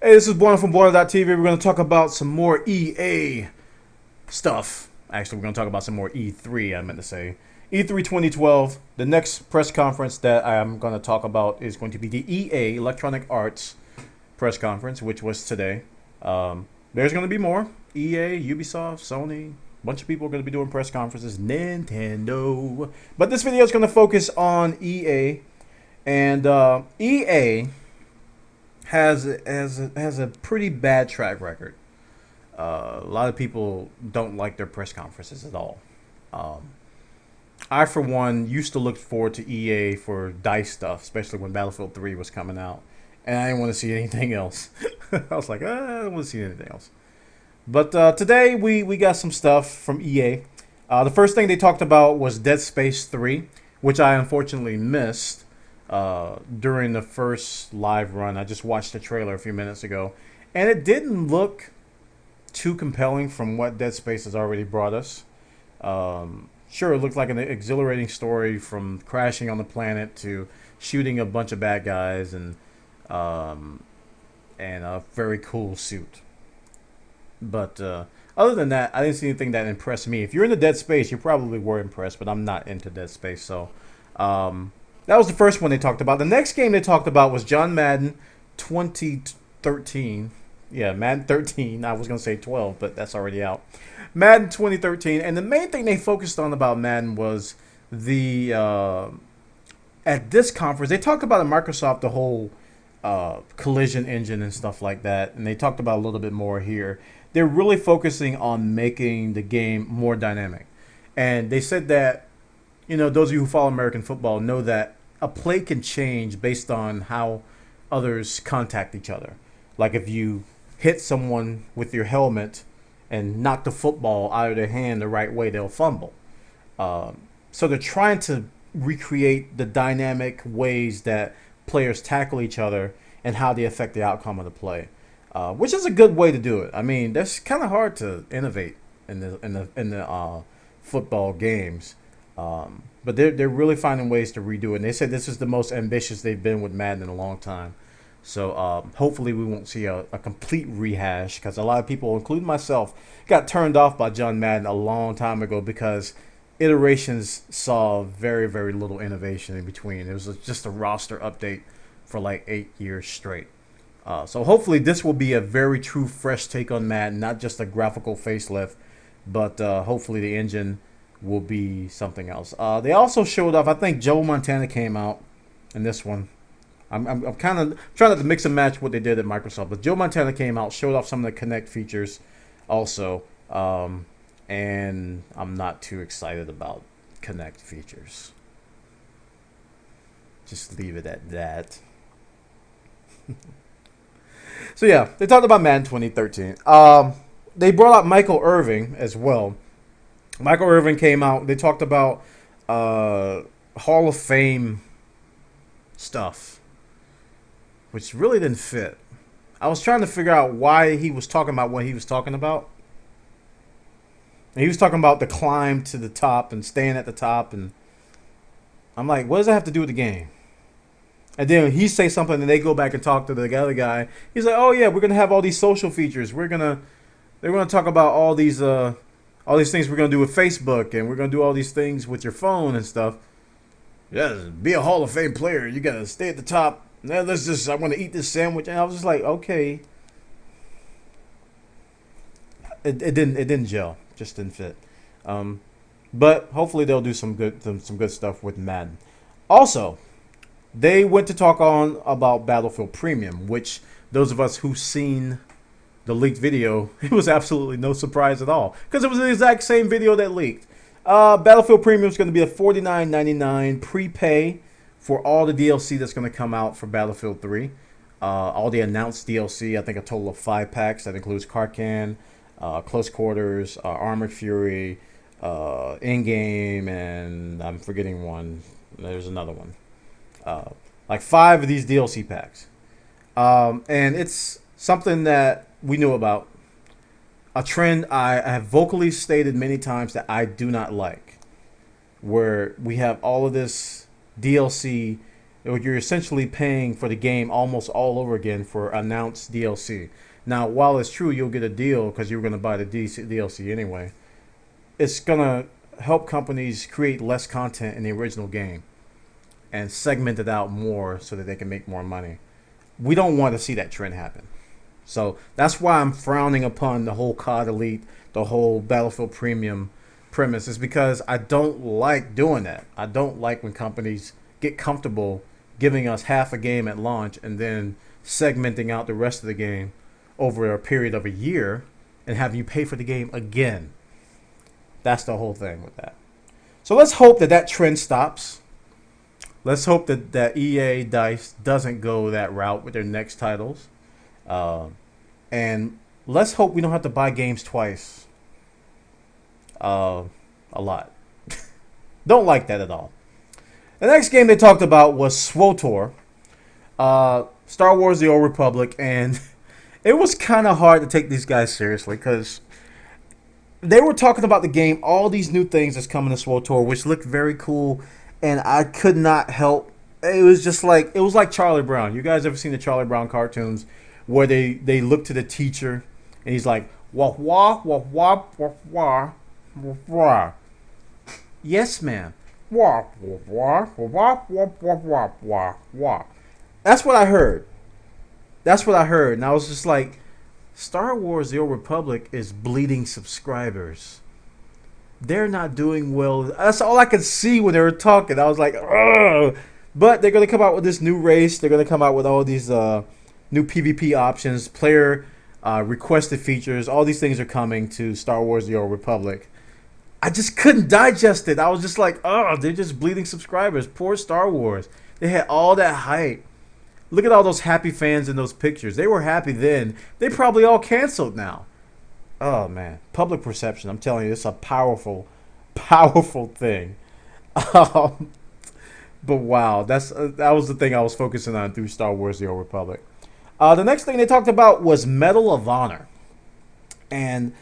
Hey, this is Bwana from Bwana.tv. We're going to talk about some more EA stuff. Actually, we're going to talk about some more E3, I meant to say. E3 2012, the next press conference that I'm going to talk about is going to be the EA, Electronic Arts press conference, which was today. There's going to be more. EA, Ubisoft, Sony, a bunch of people are going to be doing press conferences. Nintendo. But this video is going to focus on EA. And EA has a pretty bad track record. A lot of people don't like their press conferences at all. I, for one, used to look forward to EA for DICE stuff, especially when Battlefield 3 was coming out. And I didn't want to see anything else. I was like, I don't want to see anything else. But today we got some stuff from EA. The first thing they talked about was Dead Space 3, which I unfortunately missed during the first live run. I just watched the trailer a few minutes ago. And it didn't look too compelling from what Dead Space has already brought us. Sure, it looked like an exhilarating story from crashing on the planet to shooting a bunch of bad guys and a very cool suit. But other than that, I didn't see anything that impressed me. If you're into Dead Space, you probably were impressed, but I'm not into Dead Space. So that was the first one they talked about. The next game they talked about was John Madden 2013. Yeah, Madden 13. I was going to say 12, but that's already out. Madden 2013. And the main thing they focused on about Madden was the... at this conference, they talked about at Microsoft the whole collision engine and stuff like that. And they talked about a little bit more here. They're really focusing on making the game more dynamic. And they said that, you know, those of you who follow American football know that a play can change based on how others contact each other. Like if you hit someone with your helmet and knock the football out of their hand the right way, they'll fumble. So they're trying to recreate the dynamic ways that players tackle each other and how they affect the outcome of the play, which is a good way to do it. I mean, that's kind of hard to innovate in the football games, but they're really finding ways to redo it. And they said this is the most ambitious they've been with Madden in a long time. So hopefully we won't see a complete rehash, because a lot of people, including myself, got turned off by John Madden a long time ago because iterations saw very, very little innovation in between. It was just a roster update for like 8 years straight. So hopefully this will be a very true, fresh take on Madden, not just a graphical facelift, but hopefully the engine will be something else. They also showed off, I think Joe Montana came out in this one. I'm kind of trying not to mix and match what they did at Microsoft, but Joe Montana came out, showed off some of the Kinect features also, and I'm not too excited about Kinect features. Just leave it at that. So yeah, they talked about Madden 2013. They brought up Michael Irvin as well. Michael Irvin came out. They talked about Hall of Fame stuff, which really didn't fit. I was trying to figure out why he was talking about what he was talking about. And he was talking about the climb to the top and staying at the top, and I'm like, what does that have to do with the game? And then he say something, and they go back and talk to the other guy. He's like, oh yeah, we're gonna have all these social features. They're gonna talk about all these things we're gonna do with Facebook, and we're gonna do all these things with your phone and stuff. Yeah, be a Hall of Fame player. You gotta stay at the top. Now I want to eat this sandwich, and I was just like, okay. It didn't gel, just didn't fit. But hopefully they'll do some good stuff with Madden. Also, they went to talk on about Battlefield Premium, which those of us who've seen the leaked video, it was absolutely no surprise at all, because it was the exact same video that leaked. Battlefield Premium is going to be a $49.99 prepay for all the DLC that's going to come out for Battlefield 3. All the announced DLC, I think a total of 5 packs. That includes Karkan, Close Quarters, Armored Fury, In-Game, and I'm forgetting one. There's another one. Like 5 of these DLC packs. And it's something that we knew about. A trend I have vocally stated many times that I do not like, where we have all of this DLC You're essentially paying for the game almost all over again for announced DLC. Now, while it's true you'll get a deal because you were going to buy the DLC anyway, it's going to help companies create less content in the original game and segment it out more so that they can make more money. We don't want to see that trend happen. So that's why I'm frowning upon the whole COD Elite, the whole Battlefield Premium premise, is because I don't like doing that. I don't like when companies get comfortable giving us half a game at launch and then segmenting out the rest of the game over a period of a year and have you pay for the game again. That's the whole thing with that. So let's hope that that trend stops. Let's hope that EA DICE doesn't go that route with their next titles. And let's hope we don't have to buy games twice. A lot. Don't like that at all. The next game they talked about was SWTOR, Star Wars: The Old Republic, and it was kind of hard to take these guys seriously because they were talking about the game, all these new things that's coming to SWTOR, which looked very cool, and I could not help. It was like Charlie Brown. You guys ever seen the Charlie Brown cartoons where they look to the teacher and he's like, wah wah wah wah wah wah wah wah. Yes, ma'am. Wah wah wah wah wah wah wah wah. That's what I heard. And I was just like, Star Wars: The Old Republic is bleeding subscribers. They're not doing well. That's all I could see when they were talking. I was like, ugh. But they're going to come out with this new race. They're going to come out with all these new PvP options, player requested features. All these things are coming to Star Wars: The Old Republic. I just couldn't digest it. I was just like, oh, they're just bleeding subscribers. Poor Star Wars. They had all that hype. Look at all those happy fans in those pictures. They were happy then. They probably all canceled now. Oh, man. Public perception. I'm telling you, it's a powerful, powerful thing. But wow, that was the thing I was focusing on through Star Wars: The Old Republic. The next thing they talked about was Medal of Honor. And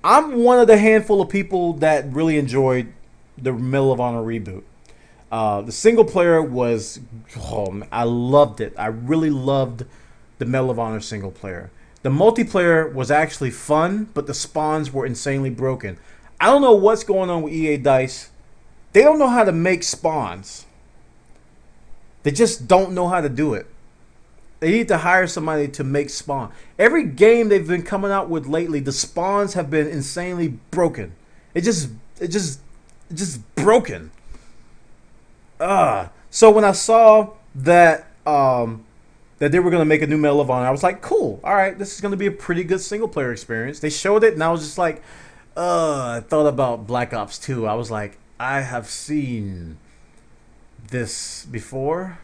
I'm one of the handful of people that really enjoyed the Medal of Honor reboot. The single player was, I loved it. I really loved the Medal of Honor single player. The multiplayer was actually fun, but the spawns were insanely broken. I don't know what's going on with EA DICE. They don't know how to make spawns. They just don't know how to do it. They need to hire somebody to make spawn. Every game they've been coming out with lately, the spawns have been insanely broken. It just broken. So when I saw that that they were going to make a new Medal of Honor, I was like, cool. All right, this is going to be a pretty good single player experience. They showed it, and I was just like, I thought about Black Ops 2. I was like, I have seen this before.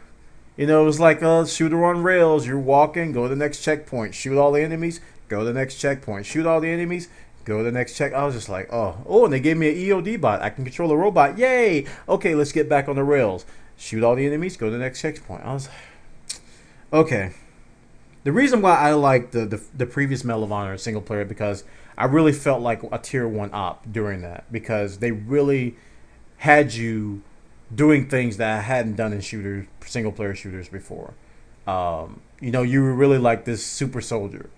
You know, it was like a shooter on rails. You're walking, go to the next checkpoint, shoot all the enemies, go to the next checkpoint, shoot all the enemies, go to the next check. I was just like, and they gave me an EOD bot. I can control a robot. Yay! Okay, let's get back on the rails. Shoot all the enemies, go to the next checkpoint. I was like, okay. The reason why I liked the previous Medal of Honor single player because I really felt like a tier 1 op during that because they really had you doing things that I hadn't done in single player shooters before. You were really like this super soldier,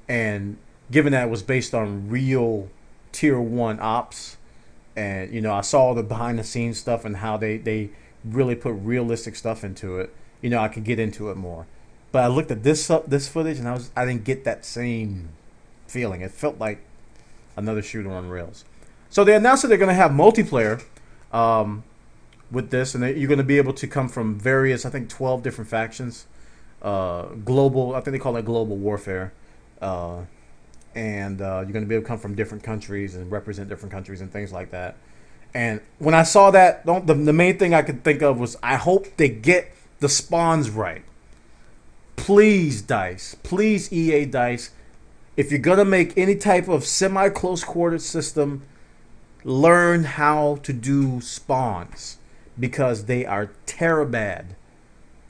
and given that it was based on real tier 1 ops, and I saw the behind the scenes stuff and how they really put realistic stuff into it. I could get into it more. But I looked at this footage and I didn't get that same feeling. It felt like another shooter on rails. So they announced that they're going to have multiplayer. With this, and you're going to be able to come from various, I think 12 different factions, global, I think they call it global warfare, and you're going to be able to come from different countries and represent different countries and things like that. And when I saw that, the main thing I could think of was, I hope they get the spawns right. Please, DICE, please, EA DICE, if you're going to make any type of semi-close quarter system, learn how to do spawns. Because they are terabad.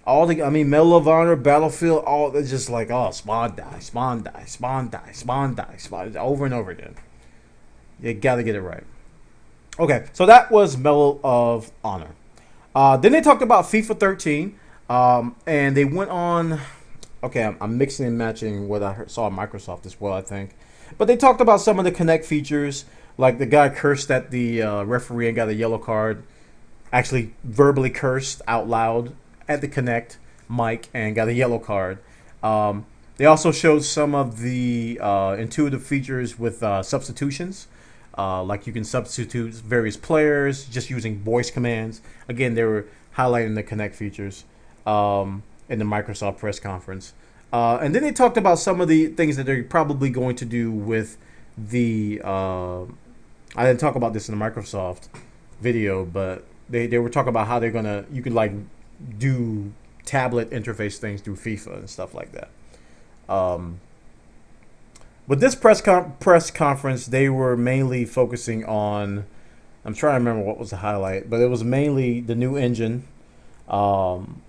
Medal of Honor, Battlefield, all they're just like, spawn die, spawn die, spawn die, spawn die, spawn, over and over again. You gotta get it right. Okay, so that was Medal of Honor. Then they talked about FIFA 13. And they went on. Okay, I'm mixing and matching what saw at Microsoft as well, I think. But they talked about some of the Connect features, like the guy cursed at the referee and got a yellow card. Actually, verbally cursed out loud at the Connect mic and got a yellow card. They also showed some of the intuitive features with substitutions. Like you can substitute various players just using voice commands. Again, they were highlighting the Connect features in the Microsoft press conference. And then they talked about some of the things that they're probably going to do with the. I didn't talk about this in the Microsoft video, but they were talking about how they're gonna. You could like do tablet interface things through FIFA and stuff like that. Um, With this press conference, they were mainly focusing on. I'm trying to remember what was the highlight, but it was mainly the new engine, um,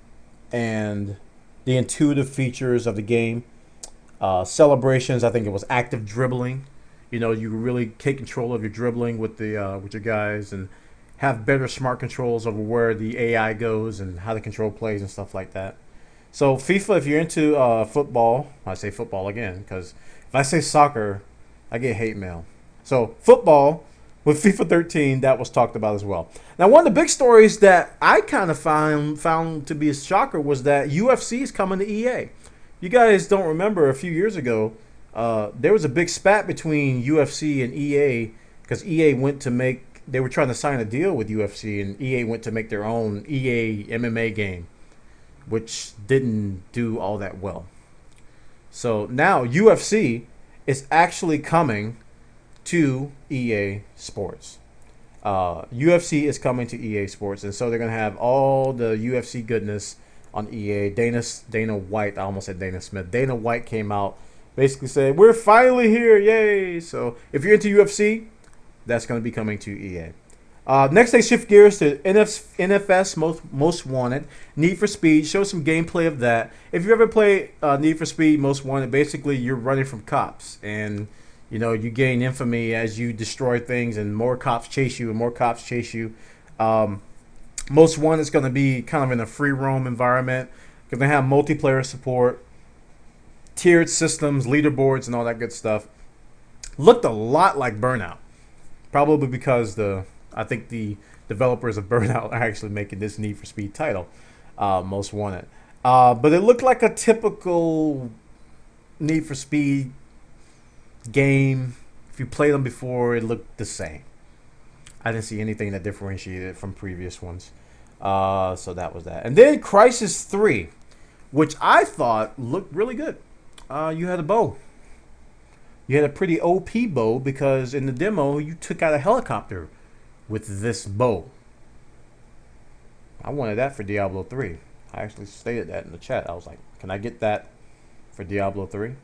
and the intuitive features of the game. Celebrations. I think it was active dribbling. You know, you really take control of your dribbling with your guys and have better smart controls over where the AI goes and how the control plays and stuff like that. So FIFA, if you're into football, I say football again because if I say soccer, I get hate mail. So football with FIFA 13, that was talked about as well. Now, one of the big stories that I kind of found to be a shocker was that UFC is coming to EA. You guys don't remember a few years ago, there was a big spat between UFC and EA because EA went to make. They were trying to sign a deal with UFC, and EA went to make their own EA MMA game, which didn't do all that well. So now UFC is actually coming to EA Sports. UFC is coming to EA Sports, and so they're gonna have all the UFC goodness on EA. Dana White, I almost said Dana Smith. Dana White came out, basically said, "We're finally here, yay!" So if you're into UFC, that's gonna be coming to EA. Next, they shift gears to NFS Most Wanted, Need for Speed. Show some gameplay of that. If you ever play Need for Speed Most Wanted, basically you're running from cops, and you know you gain infamy as you destroy things, and more cops chase you, and more cops chase you. Most Wanted is going to be kind of in a free roam environment. Going to have multiplayer support, tiered systems, leaderboards, and all that good stuff. Looked a lot like Burnout, probably because I think the developers of Burnout are actually making this Need for Speed title, Most Wanted. But it looked like a typical Need for Speed game. If you played them before, it looked the same. I didn't see anything that differentiated it from previous ones. So that was that. And then Crysis 3, which I thought looked really good. You had a bow. You had a pretty OP bow because in the demo, you took out a helicopter with this bow. I wanted that for Diablo 3. I actually stated that in the chat. I was like, can I get that for Diablo 3?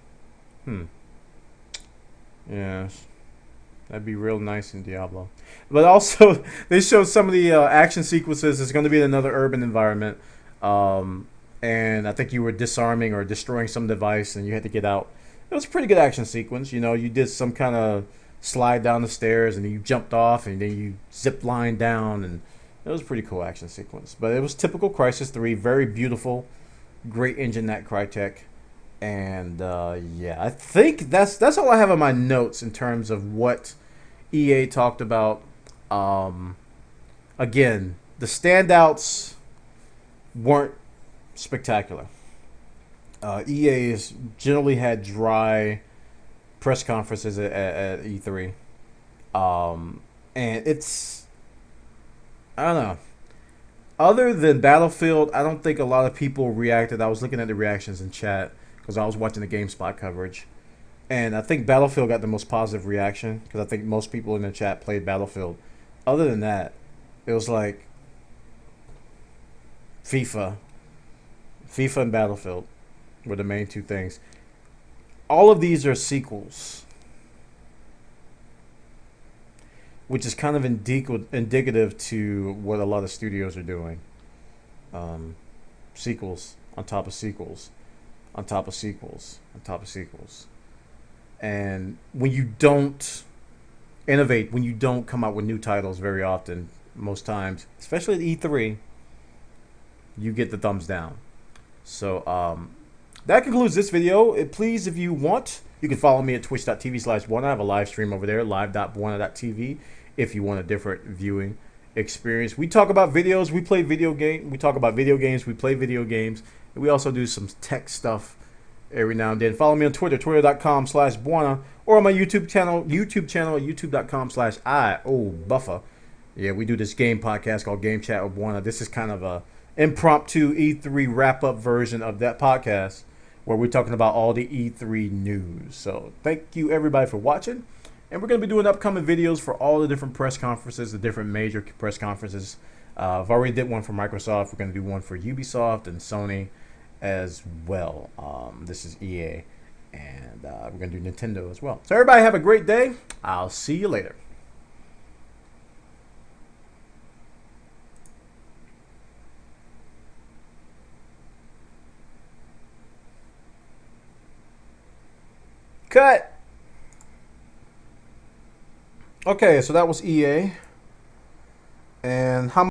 Yes. That'd be real nice in Diablo. But also, they showed some of the action sequences. It's going to be in another urban environment. And I think you were disarming or destroying some device and you had to get out. It was a pretty good action sequence. You know, you did some kind of slide down the stairs and then you jumped off and then you zip line down. And it was a pretty cool action sequence. But it was typical Crysis 3. Very beautiful. Great engine, that Crytek. And yeah, I think that's all I have on my notes in terms of what EA talked about. Again, the standouts weren't spectacular. EA has generally had dry press conferences at E3. And it's, I don't know. Other than Battlefield, I don't think a lot of people reacted. I was looking at the reactions in chat because I was watching the GameSpot coverage. And I think Battlefield got the most positive reaction because I think most people in the chat played Battlefield. Other than that, it was like FIFA and Battlefield were the main two things. All of these are sequels, which is kind of indicative to what a lot of studios are doing. Sequels on top of sequels on top of sequels on top of sequels. And when you don't innovate, when you don't come out with new titles very often, most times, especially at E3, you get the thumbs down. So that concludes this video. Please, if you want, you can follow me at twitch.tv/Bwana. I have a live stream over there, live.bwana.tv, if you want a different viewing experience. We talk about videos. We play video game. We talk about video games. We play video games. And we also do some tech stuff every now and then. Follow me on Twitter, twitter.com/Bwana, or on my YouTube channel, youtube.com/buffer. Yeah, we do this game podcast called Game Chat with Bwana. This is kind of a impromptu E3 wrap-up version of that podcast where we're talking about all the E3 news. So thank you, everybody, for watching. And we're going to be doing upcoming videos for all the different press conferences, the different major press conferences. I've already did one for Microsoft. We're going to do one for Ubisoft and Sony as well. This is EA. And we're going to do Nintendo as well. So everybody have a great day. I'll see you later. Cut. Okay, so that was EA. And how